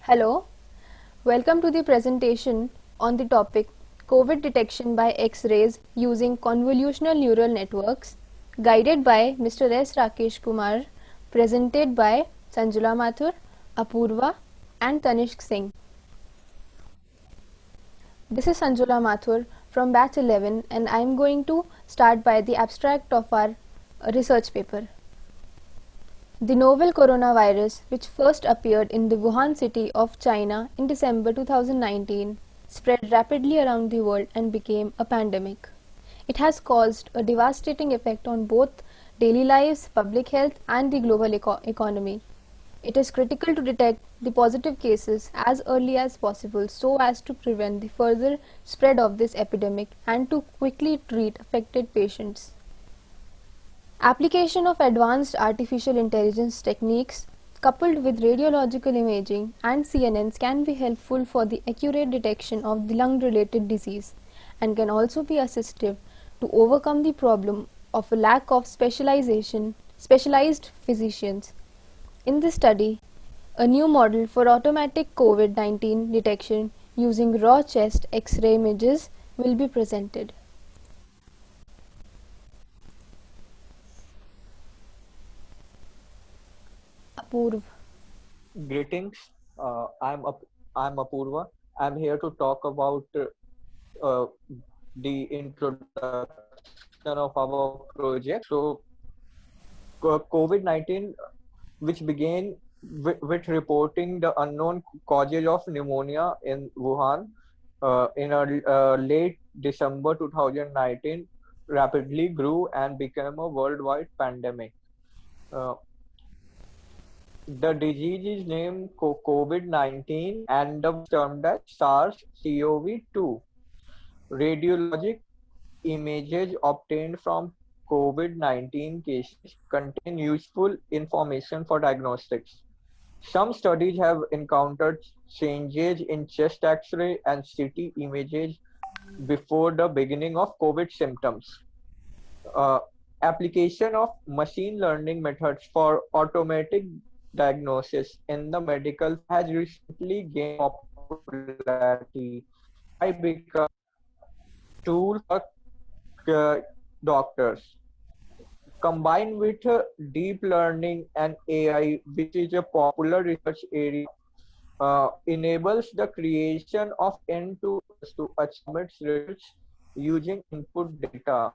Hello, welcome to the presentation on the topic COVID detection by X-rays using convolutional neural networks, guided by Mr. S. Rakesh Kumar, presented by Sanjula Mathur, Apurva and Tanishq Singh. This is Sanjula Mathur from batch 11 and I am going to start by the abstract of our research paper. The novel coronavirus, which first appeared in the Wuhan city of China in December 2019, spread rapidly around the world and became a pandemic. It has caused a devastating effect on both daily lives, public health, and the global economy. It is critical to detect the positive cases as early as possible so as to prevent the further spread of this epidemic and to quickly treat affected patients. Application of advanced artificial intelligence techniques coupled with radiological imaging and CNNs can be helpful for the accurate detection of the lung-related disease and can also be assistive to overcome the problem of a lack of specialized physicians. In this study, a new model for automatic COVID-19 detection using raw chest X-ray images will be presented. Apurva. Greetings. I'm Apurva. I'm here to talk about uh, the introduction of our project. So, COVID-19, which began with reporting the unknown causes of pneumonia in Wuhan in late December 2019, rapidly grew and became a worldwide pandemic. Uh, The disease is named COVID-19 and was termed as SARS-CoV-2. Radiologic images obtained from COVID-19 cases contain useful information for diagnostics. Some studies have encountered changes in chest X-ray and CT images before the beginning of COVID symptoms. Uh, Application of machine learning methods for automatic diagnosis in the medical has recently gained popularity by becoming tool for doctors. Combined with deep learning and AI, which is a popular research area, enables the creation of end-to-end to achieve results using input data.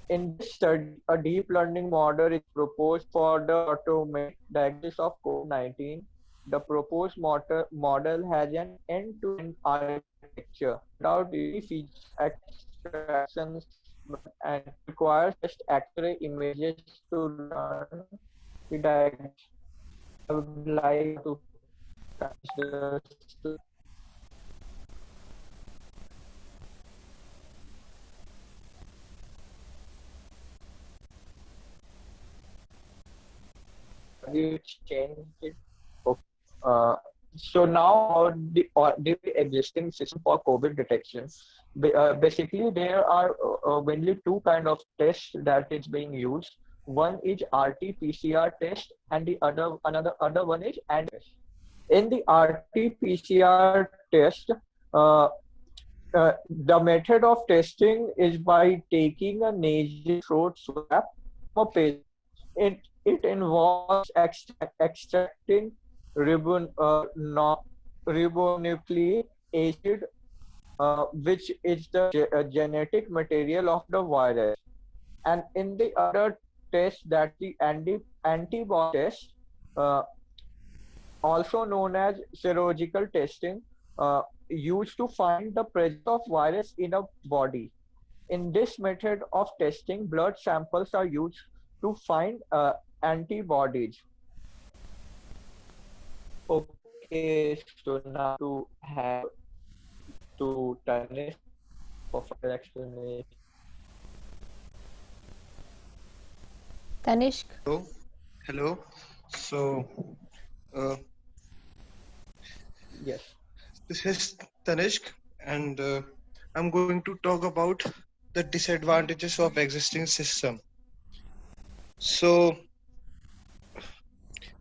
In this study, a deep learning model is proposed for the automatic diagnosis of COVID-19. The proposed model has an end-to-end architecture without any feature extractions and requires just X-ray images to learn the diagnosis. I would like to consider. You change it. Okay. So now the existing system for COVID detection, basically there are mainly two kind of tests that is being used. One is RT-PCR test, and the other one is test. In the RT-PCR test, uh, the method of testing is by taking a nasal throat swab from a patient. It involves extracting ribonucleic acid, which is the genetic material of the virus. And in the other test, that the antibody test, uh, also known as serological testing, used to find the presence of virus in a body. In this method of testing, blood samples are used to find antibodies. Okay, so now to have to Tanish for further explanation. Tanishq. Hello. So, uh, Yes. this is Tanishq, and I'm going to talk about the disadvantages of existing system. So,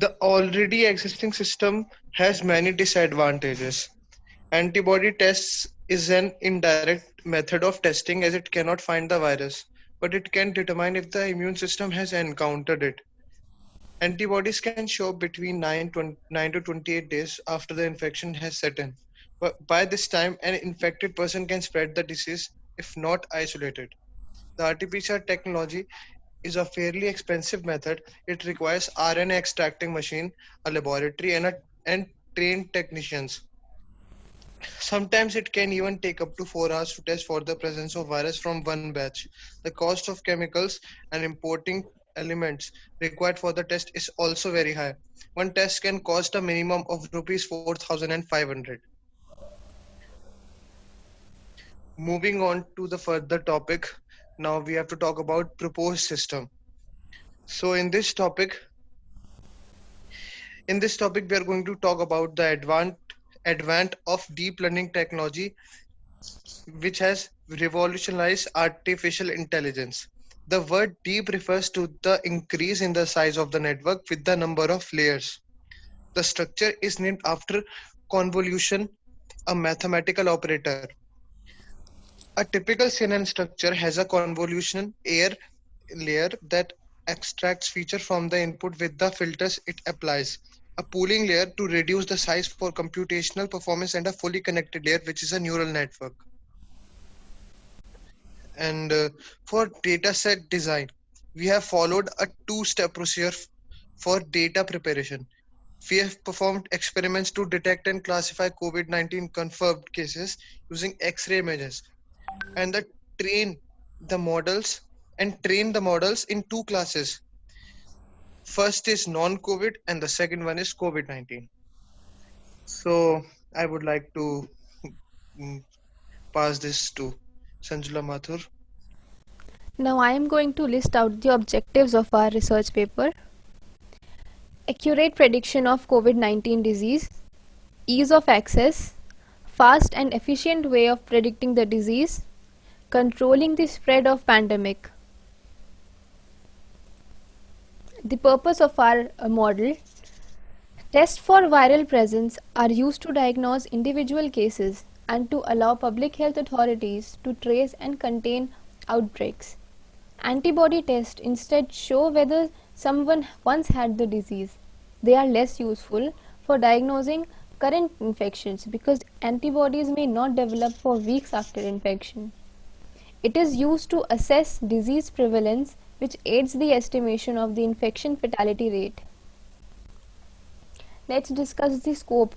The already existing system has many disadvantages. Antibody tests is an indirect method of testing as it cannot find the virus, but it can determine if the immune system has encountered it. Antibodies can show up between 9 to 28 days after the infection has set in. But by this time, an infected person can spread the disease if not isolated. The RT-PCR technology is a fairly expensive method. It requires RNA extracting machine, a laboratory, and trained technicians. Sometimes it can even take up to 4 hours to test for the presence of virus from one batch. The cost of chemicals and importing elements required for the test is also very high. One test can cost a minimum of rupees 4,500. Moving on to the further topic, now we have to talk about proposed system. So in this topic we are going to talk about the advent of deep learning technology, which has revolutionized artificial intelligence. The word deep refers to the increase in the size of the network with the number of layers. The structure is named after convolution, a mathematical operator. A typical CNN structure has a convolution layer that extracts feature from the input with the filters it applies, a pooling layer to reduce the size for computational performance, and a fully connected layer, which is a neural network. And for dataset design, we have followed a two-step procedure for data preparation. We have performed experiments to detect and classify COVID-19 confirmed cases using X-ray images, and train the models train the models in two classes. First is non-COVID, and the second one is COVID-19. So I would like to mm, pass this to Sanjula Mathur. Now I am going to list out the objectives of our research paper. Accurate prediction of COVID-19 disease, ease of access, fast and efficient way of predicting the disease, controlling the spread of pandemic. The purpose of our model: tests for viral presence are used to diagnose individual cases and to allow public health authorities to trace and contain outbreaks. Antibody tests instead show whether someone once had the disease. They are less useful for diagnosing current infections because antibodies may not develop for weeks after infection. It is used to assess disease prevalence, which aids the estimation of the infection fatality rate. Let's discuss the scope.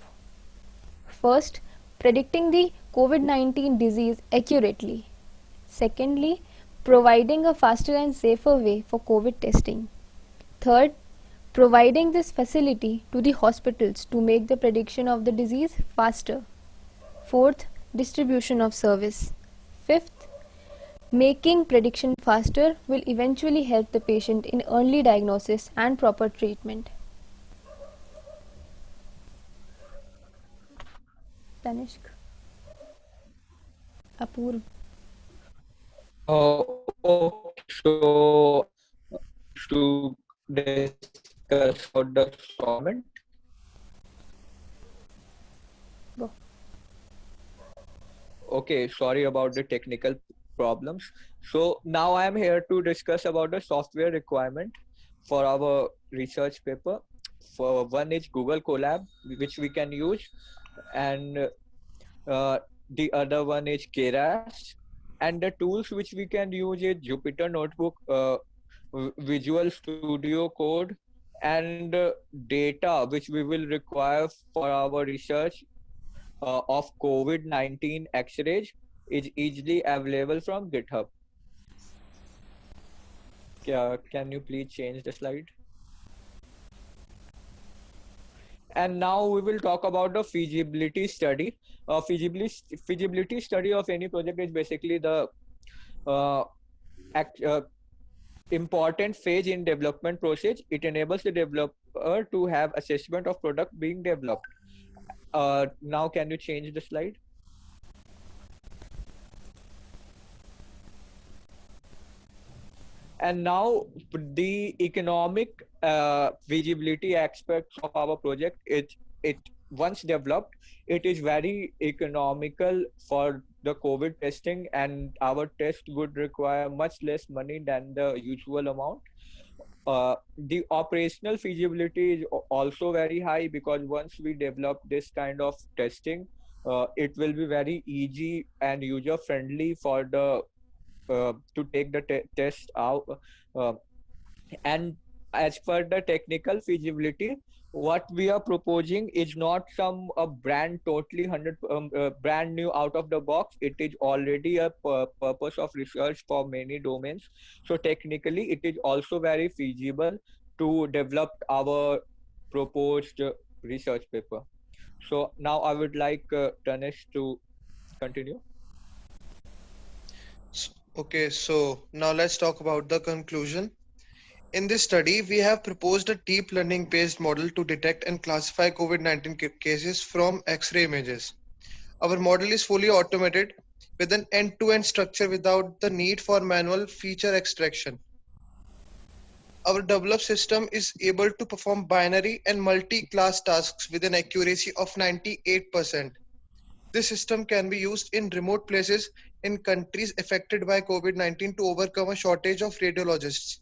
First, predicting the COVID-19 disease accurately. Secondly, providing a faster and safer way for COVID testing. Third, providing this facility to the hospitals to make the prediction of the disease faster. Fourth, distribution of service. Fifth, making prediction faster will eventually help the patient in early diagnosis and proper treatment. Tanishq. Apurv. Okay, so to discuss about the solvent. Go. Okay, sorry about the technical problems. So now I am here to discuss about the software requirement for our research paper. For one is Google Colab, which we can use, and the other one is Keras, and the tools which we can use is Jupyter Notebook, Visual Studio Code, and data which we will require for our research of COVID-19 X-rays is easily available from GitHub. Can you please change the slide? And now we will talk about the feasibility study. Feasibility study of any project is basically the important phase in development process. It enables the developer to have assessment of product being developed. Now can you change the slide? And now the economic feasibility aspects of our project, it once developed, it is very economical for the COVID testing, and our test would require much less money than the usual amount. The operational feasibility is also very high, because once we develop this kind of testing, it will be very easy and user friendly for the to take the test out. Uh, and as per the technical feasibility, what we are proposing is not some a brand totally 100 brand new out of the box. It is already a purpose of research for many domains. So technically it is also very feasible to develop our proposed research paper. So now I would like Tanesh to continue. Okay, so now let's talk about the conclusion. In this study, we have proposed a deep learning based model to detect and classify COVID-19 cases from X-ray images. Our model is fully automated with an end-to-end structure without the need for manual feature extraction. Our developed system is able to perform binary and multi-class tasks with an accuracy of 98%. This system can be used in remote places in countries affected by COVID-19 to overcome a shortage of radiologists.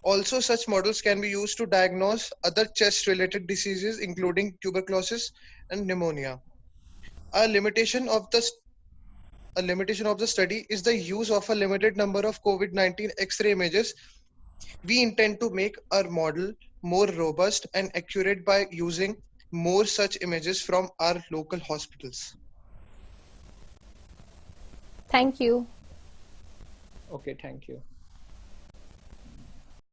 Also, such models can be used to diagnose other chest-related diseases, including tuberculosis and pneumonia. A limitation of the study is the use of a limited number of COVID-19 X-ray images. We intend to make our model more robust and accurate by using more such images from our local hospitals. Thank you. Okay, thank you.